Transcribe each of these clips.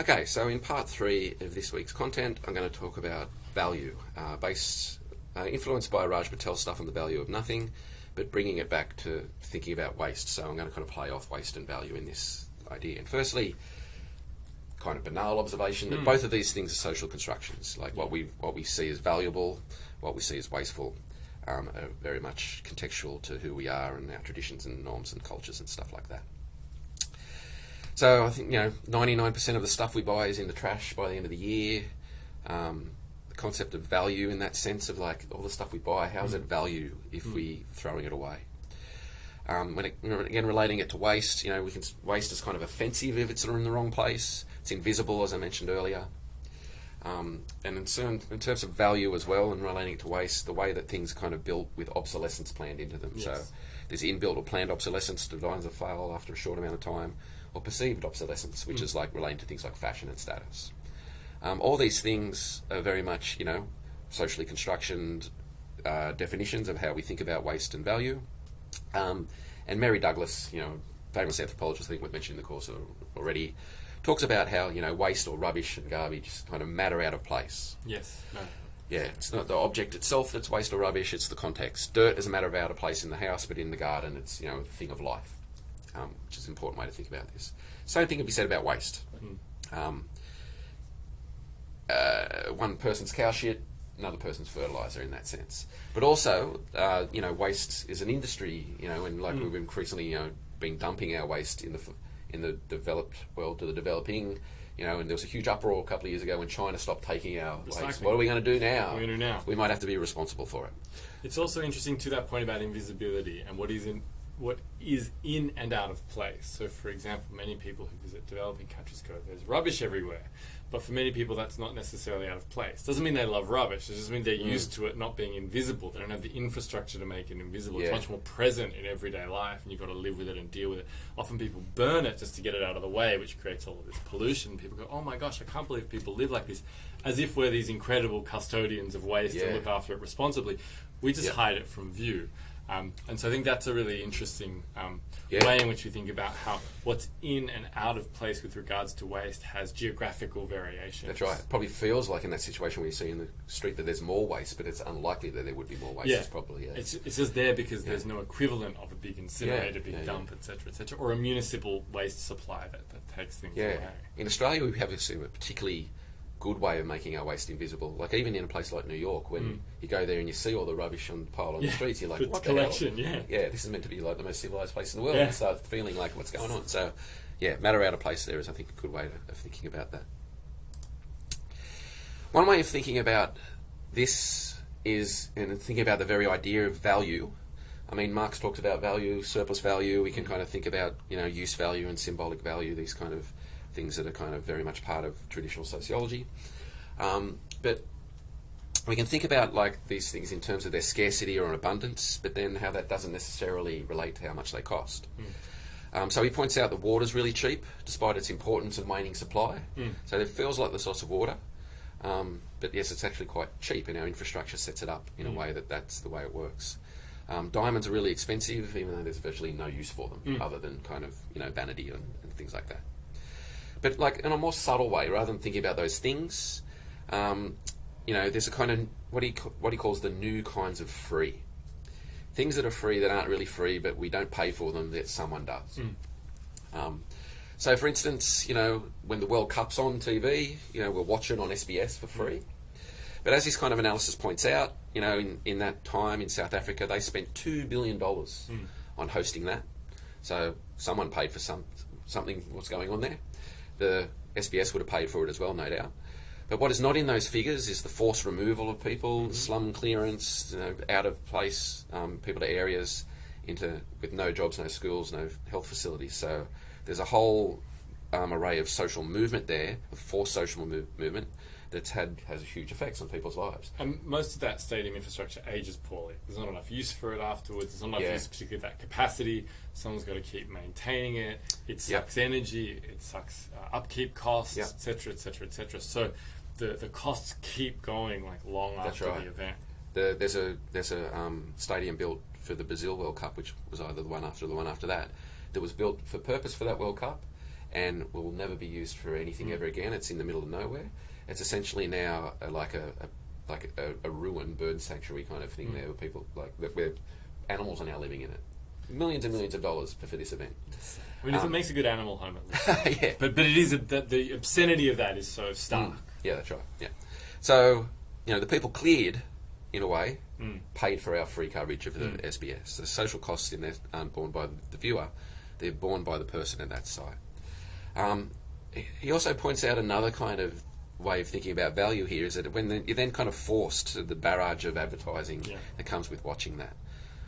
Okay, so in part 3 of this week's content, I'm going to talk about value, influenced by Raj Patel's stuff on the value of nothing, but bringing it back to thinking about waste. So I'm going to kind of play off waste and value in this idea. And firstly, kind of banal observation that both of these things are social constructions. Like what we see as valuable, what we see as wasteful, are very much contextual to who we are and our traditions and norms and cultures and stuff like that. So I think 99% of the stuff we buy is in the trash by the end of the year. The concept of value in that sense of like all the stuff we buy, how is it value if we're throwing it away? Again, relating it to waste, waste is kind of offensive if it's in the wrong place. It's invisible, as I mentioned earlier. And in terms of value as well, and relating it to waste, the way that things are kind of built with obsolescence planned into them. Yes. So there's inbuilt or planned obsolescence, designs that fail after a short amount of time, or perceived obsolescence, which is like relating to things like fashion and status. All these things are very much, socially constructed definitions of how we think about waste and value. And Mary Douglas, famous anthropologist, I think we've mentioned in the course already, talks about how, waste or rubbish and garbage kind of matter out of place. Yes. No. Yeah, it's not the object itself that's waste or rubbish, it's the context. Dirt is a matter of out of place in the house, but in the garden it's, a thing of life, which is an important way to think about this. Same thing can be said about waste. One person's cow shit, another person's fertilizer in that sense. But also, waste is an industry, and like we've increasingly, been dumping our waste in the developed world to the developing, and there was a huge uproar a couple of years ago when China stopped taking our waste. What are we going to do now? What are we going to do now? We might have to be responsible for it. It's also interesting to that point about invisibility and what is in and out of place. So, for example, many people who visit developing countries go, there's rubbish everywhere. But for many people, that's not necessarily out of place. Doesn't mean they love rubbish. It just means they're used to it not being invisible. They don't have the infrastructure to make it invisible. Yeah. It's much more present in everyday life, and you've got to live with it and deal with it. Often people burn it just to get it out of the way, which creates all of this pollution. People go, oh my gosh, I can't believe people live like this, as if we're these incredible custodians of waste and look after it responsibly. We just hide it from view. And so I think that's a really interesting way in which we think about how what's in and out of place with regards to waste has geographical variations. That's right. It probably feels like in that situation where you see in the street that there's more waste, but it's unlikely that there would be more waste. Yeah. It's probably, It's just there because there's no equivalent of a big incinerator, big dump, etc., or a municipal waste supply that takes things away. In Australia, we have a particularly good way of making our waste invisible. Like even in a place like New York, when you go there and you see all the rubbish on the pile on the streets, you're like, what the collection, hell? Yeah, this is meant to be like the most civilised place in the world. Yeah. You start feeling like what's going on. So, matter out of place there is, I think, a good way of thinking about that. One way of thinking about this is, and thinking about the very idea of value. I mean, Marx talks about value, surplus value. We can kind of think about, use value and symbolic value, these kind of things that are kind of very much part of traditional sociology. But we can think about like these things in terms of their scarcity or abundance, but then how that doesn't necessarily relate to how much they cost. So he points out that water's really cheap, despite its importance and waning supply. So it feels like the source of water, but yes, it's actually quite cheap, and our infrastructure sets it up in a way that's the way it works. Diamonds are really expensive, even though there's virtually no use for them, other than kind of vanity and things like that. But like in a more subtle way, rather than thinking about those things, there's a kind of what he calls the new kinds of free. Things that are free that aren't really free, but we don't pay for them, that someone does. So, for instance, when the World Cup's on TV, we'll watch it on SBS for free. But as this kind of analysis points out, in that time in South Africa, they spent $2 billion on hosting that. So someone paid for something, what's going on there. The SBS would have paid for it as well, no doubt. But what is not in those figures is the forced removal of people, slum clearance, out of place, people to areas with no jobs, no schools, no health facilities. So there's a whole array of social movement there, of forced social movement, that's has huge effects on people's lives. And most of that stadium infrastructure ages poorly. There's not enough use for it afterwards. There's not enough use, particularly that capacity. Someone's got to keep maintaining it. It sucks energy. It sucks upkeep costs, etc., etc., etc. So the costs keep going like long after the event. There's a stadium built for the Brazil World Cup, which was either the one after that was built for purpose for that World Cup, and will never be used for anything ever again. It's in the middle of nowhere. It's essentially now like a ruined bird sanctuary kind of thing there, where people where animals are now living in it. Millions and millions of dollars for this event. I mean, if it makes a good animal home, at least. Yeah. But it is the obscenity of that is so stark. Yeah, that's right. Yeah. So, the people cleared, in a way, paid for our free coverage of the SBS. The social costs in there aren't borne by the viewer; they're borne by the person at that site. He also points out another kind of way of thinking about value here is that when you're then kind of forced to the barrage of advertising that comes with watching that.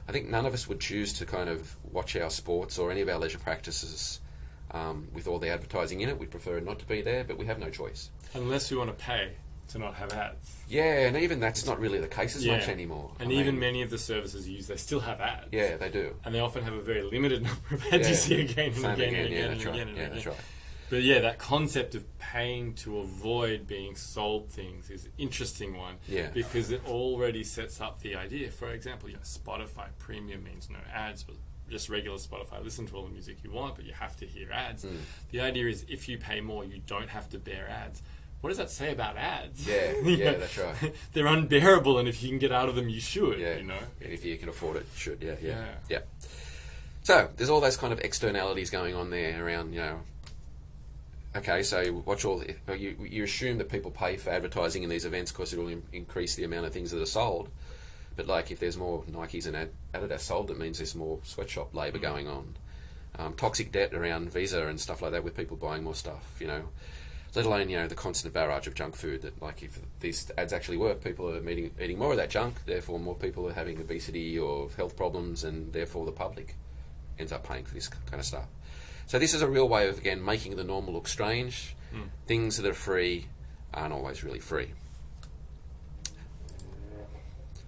I think none of us would choose to kind of watch our sports or any of our leisure practices with all the advertising in it. We'd prefer not to be there, but we have no choice. Unless we want to pay to not have ads. Yeah, and even that's not really the case as much anymore. And even many of the services you use, they still have ads. Yeah, they do. And they often have a very limited number of ads you see again and again and again and again. Yeah, that's right. But yeah, that concept of paying to avoid being sold things is an interesting one. Yeah. Because it already sets up the idea. For example, Spotify Premium means no ads, but just regular Spotify. Listen to all the music you want, but you have to hear ads. The idea is if you pay more, you don't have to bear ads. What does that say about ads? Yeah, that's right. They're unbearable, and if you can get out of them, you should. And if you can afford it, you should. Yeah. So there's all those kind of externalities going on there around, Okay, so you assume that people pay for advertising in these events because it will increase the amount of things that are sold. But if there's more Nikes and Adidas sold, it means there's more sweatshop labour going on. Toxic debt around Visa and stuff like that with people buying more stuff, let alone, the constant barrage of junk food that, if these ads actually work, people are eating more of that junk, therefore more people are having obesity or health problems, and therefore the public ends up paying for this kind of stuff. So this is a real way of, again, making the normal look strange. Things that are free aren't always really free.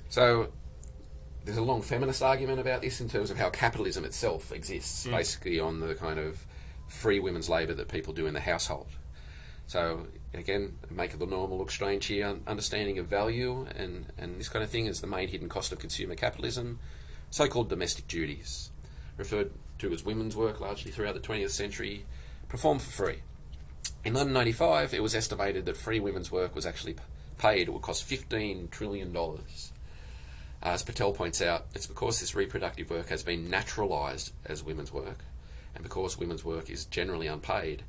So there's a long feminist argument about this in terms of how capitalism itself exists, basically on the kind of free women's labour that people do in the household. So again, make the normal look strange here, understanding of value and this kind of thing is the main hidden cost of consumer capitalism, so-called domestic duties, referred to as women's work largely throughout the 20th century, performed for free. In 1995, it was estimated that free women's work was actually paid. It would cost $15 trillion. As Patel points out, it's because this reproductive work has been naturalised as women's work, and because women's work is generally unpaid,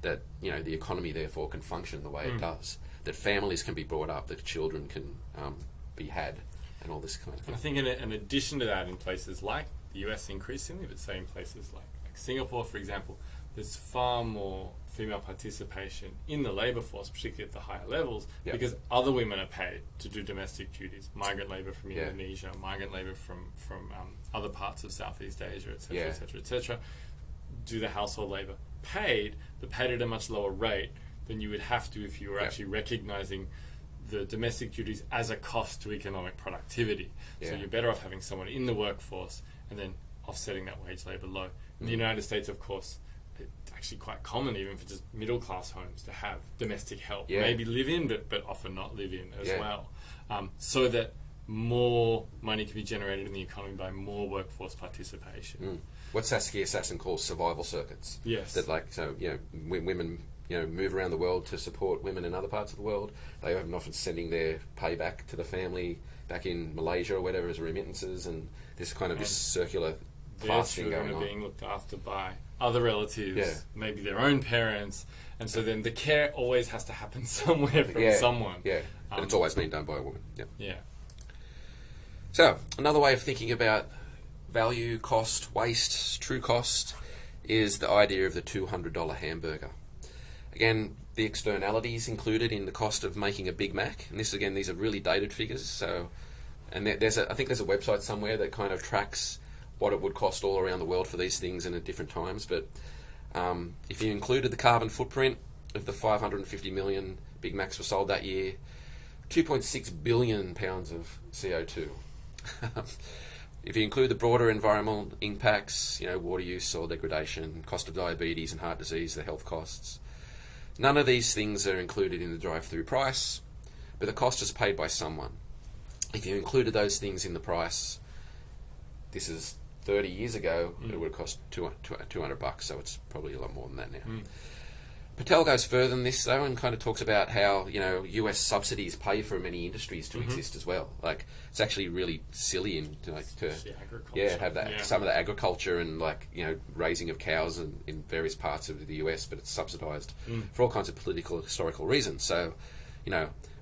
that the economy therefore can function the way it does, that families can be brought up, that children can be had, and all this kind of thing. I think in addition to that, in places like the US increasingly, but say in places like Singapore, for example, there's far more female participation in the labour force, particularly at the higher levels, because other women are paid to do domestic duties. Migrant labour from Indonesia, migrant labour from other parts of Southeast Asia, etc., etc., etc., do the household labour. But paid at a much lower rate than you would have to if you were actually recognising the domestic duties as a cost to economic productivity. So you're better off having someone in the workforce and then offsetting that wage labour low. In the United States, of course, it's actually quite common even for just middle-class homes to have domestic help. Maybe live in, but often not live in as well. So that more money can be generated in the economy by more workforce participation. What Saskia Sassen calls survival circuits. Yes. That women move around the world to support women in other parts of the world. They are often sending their pay back to the family back in Malaysia or whatever as remittances, and this kind of this circular class thing going on. Their children are being looked after by other relatives, maybe their own parents, and so then the care always has to happen somewhere from someone. And it's always been done by a woman. Yeah. So, another way of thinking about value, cost, waste, true cost, is the idea of the $200 hamburger. Again, the externalities included in the cost of making a Big Mac, and these are really dated figures. So, and I think there's a website somewhere that kind of tracks what it would cost all around the world for these things and at different times. But if you included the carbon footprint of the 550 million Big Macs were sold that year, 2.6 billion pounds of CO2. If you include the broader environmental impacts, water use, soil degradation, cost of diabetes and heart disease, the health costs, none of these things are included in the drive-through price, but the cost is paid by someone. If you included those things in the price, this is 30 years ago, it would have cost $200, so it's probably a lot more than that now. Patel goes further than this, though, and kind of talks about how, US subsidies pay for many industries to exist as well. Like, it's actually really silly have that some of the agriculture and, raising of cows in various parts of the US, but it's subsidised for all kinds of political and historical reasons. So,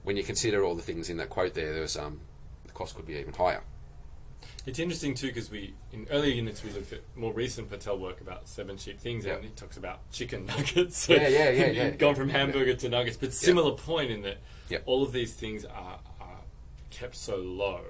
when you consider all the things in that quote there's the cost could be even higher. It's interesting too, because in earlier units we looked at more recent Patel work about 7 cheap things, and he talks about chicken nuggets. So gone from hamburger to nuggets, but similar point in that all of these things are kept so low.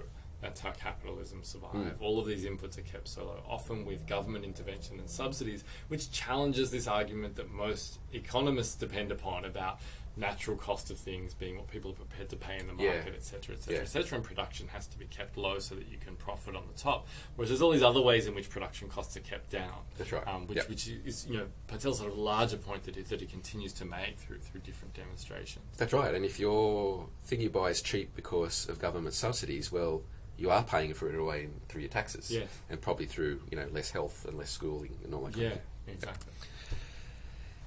That's how capitalism survives. All of these inputs are kept so low, often with government intervention and subsidies, which challenges this argument that most economists depend upon about natural cost of things being what people are prepared to pay in the market, etc., etc., etc., and production has to be kept low so that you can profit on the top. Whereas there's all these other ways in which production costs are kept down. That's right. Which is Patel's sort of larger point that he continues to make through different demonstrations. That's right. And if your thing you buy is cheap because of government subsidies, well, you are paying for it away through your taxes, and probably through less health and less schooling and all that kind of thing. Exactly.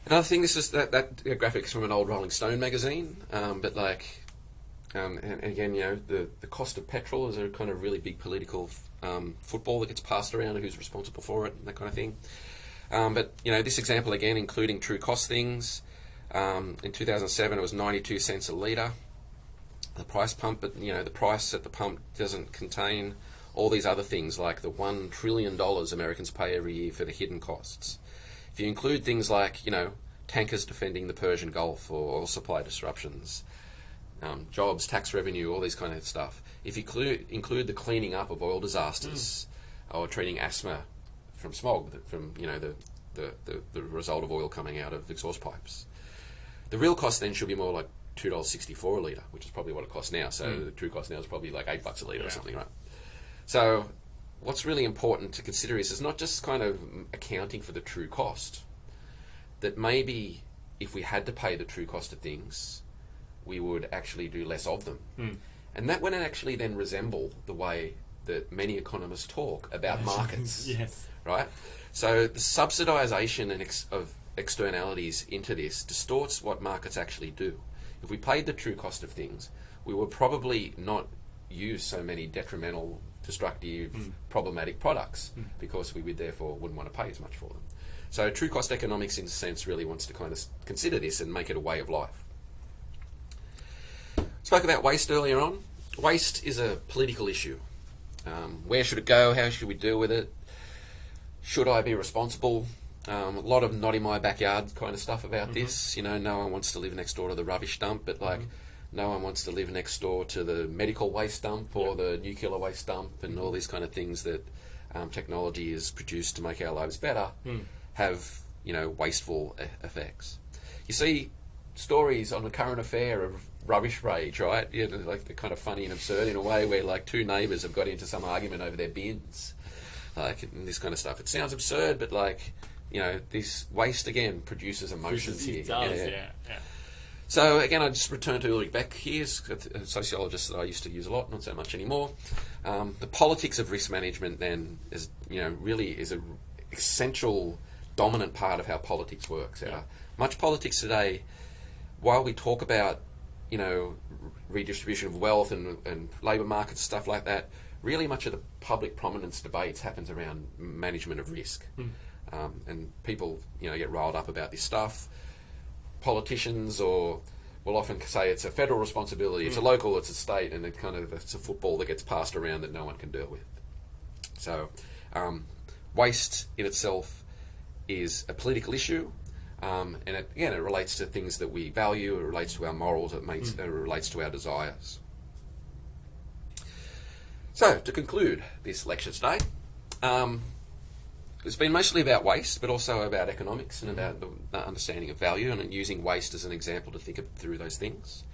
Another thing, this is that graphic is from an old Rolling Stone magazine, and again, the cost of petrol is a kind of really big political football that gets passed around and who's responsible for it and that kind of thing. But this example again, including true cost things, in 2007 it was 92 cents a litre, the price pump, but the price at the pump doesn't contain all these other things like the $1 trillion Americans pay every year for the hidden costs. If you include things like, tankers defending the Persian Gulf or oil supply disruptions, jobs, tax revenue, all these kind of stuff. If you include the cleaning up of oil disasters or treating asthma from smog, from the result of oil coming out of exhaust pipes, the real cost then should be more like $2.64 a litre, which is probably what it costs now. So the true cost now is probably like $8 a litre or something, right? So what's really important to consider is not just kind of accounting for the true cost, that maybe if we had to pay the true cost of things, we would actually do less of them. And that wouldn't actually then resemble the way that many economists talk about markets. Right? So the subsidisation of externalities into this distorts what markets actually do. If we paid the true cost of things, we would probably not use so many detrimental, destructive, problematic products because we would therefore wouldn't want to pay as much for them. So true cost economics, in a sense, really wants to kind of consider this and make it a way of life. Spoke about waste earlier on. Waste is a political issue. Where should it go? How should we deal with it? Should I be responsible? A lot of not in my backyard kind of stuff about this. No one wants to live next door to the rubbish dump, but no one wants to live next door to the medical waste dump or the nuclear waste dump, and all these kind of things that technology is produced to make our lives better have, wasteful effects. You see stories on the current affair of rubbish rage, right? They're kind of funny and absurd in a way, where two neighbours have got into some argument over their bins, and this kind of stuff. It sounds absurd, but this waste again produces emotions here. It does, So again, I just return to Ulrich Beck here, a sociologist that I used to use a lot, not so much anymore. The politics of risk management then is, really is an essential, dominant part of how politics works. Much politics today, while we talk about, redistribution of wealth and labour markets, stuff like that, really much of the public prominence debates happens around management of risk. And people, get riled up about this stuff. Politicians will often say it's a federal responsibility, it's a local, it's a state, and it's a football that gets passed around that no one can deal with. So waste in itself is a political issue, and it relates to things that we value, it relates to our morals, it relates to our desires. So to conclude this lecture today, it's been mostly about waste, but also about economics and about the understanding of value, and using waste as an example to think through those things.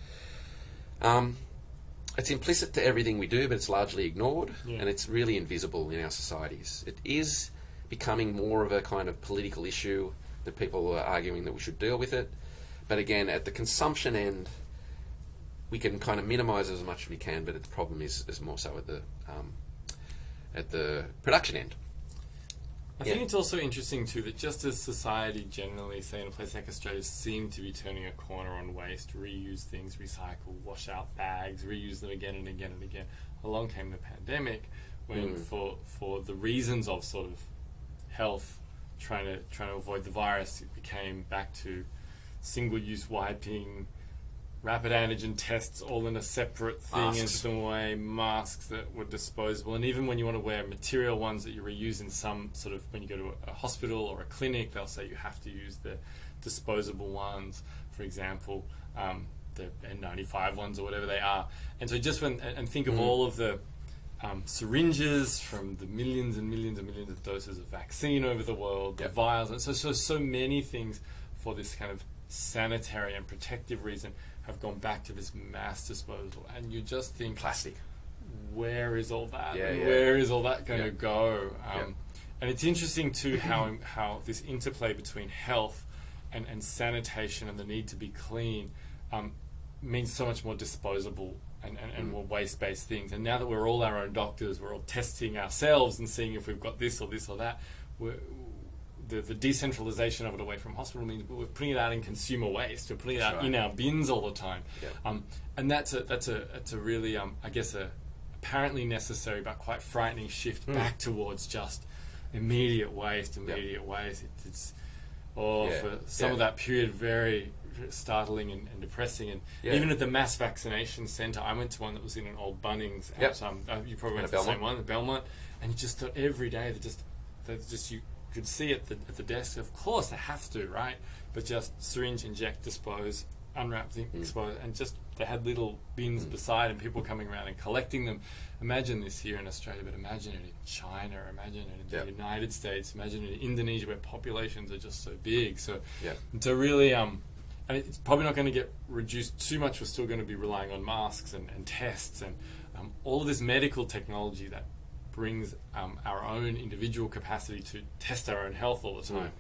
It's implicit to everything we do, but it's largely ignored, and it's really invisible in our societies. It is becoming more of a kind of political issue that people are arguing that we should deal with it. But again, at the consumption end, we can kind of minimise it as much as we can, but the problem is more so at the production end. I think it's also interesting too that just as society generally, say in a place like Australia, seem to be turning a corner on waste, reuse things, recycle, wash out bags, reuse them again and again and again, along came the pandemic when for the reasons of sort of health, trying to avoid the virus, it became back to single-use wiping, rapid antigen tests all in a separate thing, Masks. and took them away, masks that were disposable, and even when you want to wear material ones that you reuse in some sort of, when you go to a hospital or a clinic, they'll say you have to use the disposable ones, for example, the N95 ones or whatever they are. And so just and think of all of the syringes from the millions and millions and millions of doses of vaccine over the world, the vials, and so many things for this kind of sanitary and protective reason have gone back to this mass disposal, and you just think, Plastic. where is all that? Yeah, And yeah. where is all that going to go? Yeah. And it's interesting too how this interplay between health and sanitation and the need to be clean means so much more disposable and more waste-based things. And now that we're all our own doctors, we're all testing ourselves and seeing if we've got this or this or that, the decentralization of it away from hospital means we're putting it out in consumer waste. We're putting it out in our bins all the time. Yeah. And that's a really, I guess, a apparently necessary but quite frightening shift back towards just immediate waste. It's for some of that period, very startling and depressing. And even at the mass vaccination centre, I went to one that was in an old Bunnings. You probably went to the same one, the Belmont, and you just thought every day that just you could see at the desk, of course they have to, right? But just syringe, inject, dispose, unwrap, expose, and just they had little bins beside, and people coming around and collecting them. Imagine this here in Australia, but imagine it in China, imagine it in the United States, imagine it in Indonesia, where populations are just so big. So to really, and it's probably not going to get reduced too much. We're still going to be relying on masks and tests and all of this medical technology that brings our own individual capacity to test our own health all the time.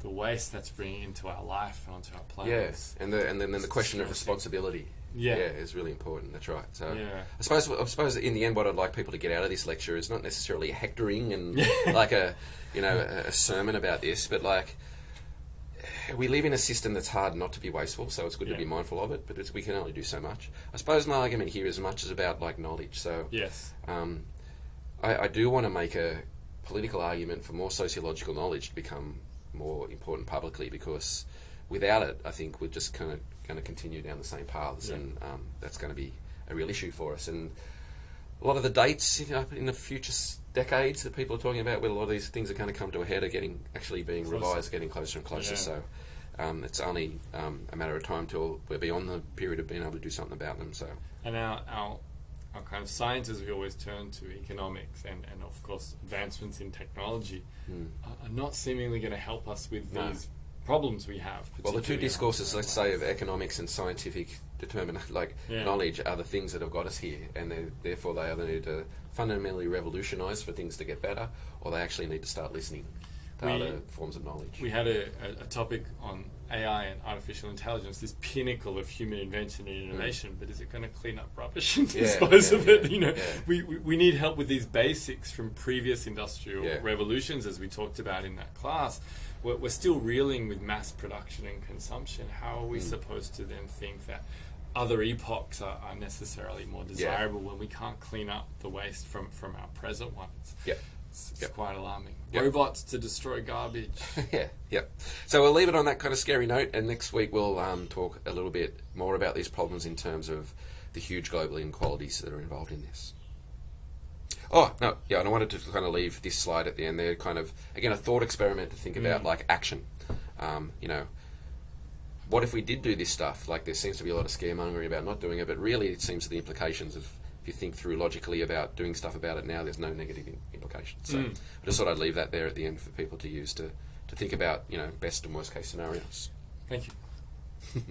The waste that's bringing into our life and onto our planet. Yes, and then the question of responsibility. Is really important. That's right. So I suppose in the end, what I'd like people to get out of this lecture is not necessarily a hectoring and like a sermon about this, but like we live in a system that's hard not to be wasteful. So it's good to be mindful of it, but we can only do so much. I suppose my argument here is as much as about like knowledge. So I do want to make a political argument for more sociological knowledge to become more important publicly, because without it, I think we're just kind of going to continue down the same paths, and that's going to be a real issue for us. And a lot of the dates in the future decades that people are talking about, where a lot of these things are going to come to a head, are actually being revised, getting closer and closer. So it's only a matter of time till we're beyond the period of being able to do something about them. So and our kind of scientists we always turn to, economics and of course advancements in technology, are not seemingly going to help us with these problems we have. Well, the two discourses, let's say, of economics and scientific knowledge are the things that have got us here, and therefore they either need to fundamentally revolutionise for things to get better, or they actually need to start listening to other forms of knowledge. We had a topic on AI and artificial intelligence, this pinnacle of human invention and innovation, but is it going to clean up rubbish and dispose of it? We need help with these basics from previous industrial revolutions, as we talked about in that class. We're still reeling with mass production and consumption. How are we supposed to then think that other epochs are necessarily more desirable when we can't clean up the waste from our present ones? It's quite alarming. Robots to destroy garbage. So we'll leave it on that kind of scary note, and next week we'll talk a little bit more about these problems in terms of the huge global inequalities that are involved in this. And I wanted to kind of leave this slide at the end there, kind of, again, a thought experiment to think about, like, action. What if we did do this stuff? Like, there seems to be a lot of scaremongering about not doing it, but really it seems the implications of, if you think through logically about doing stuff about it now, there's no negative implications. So I just thought I'd leave that there at the end for people to use to think about, best and worst case scenarios. Thank you.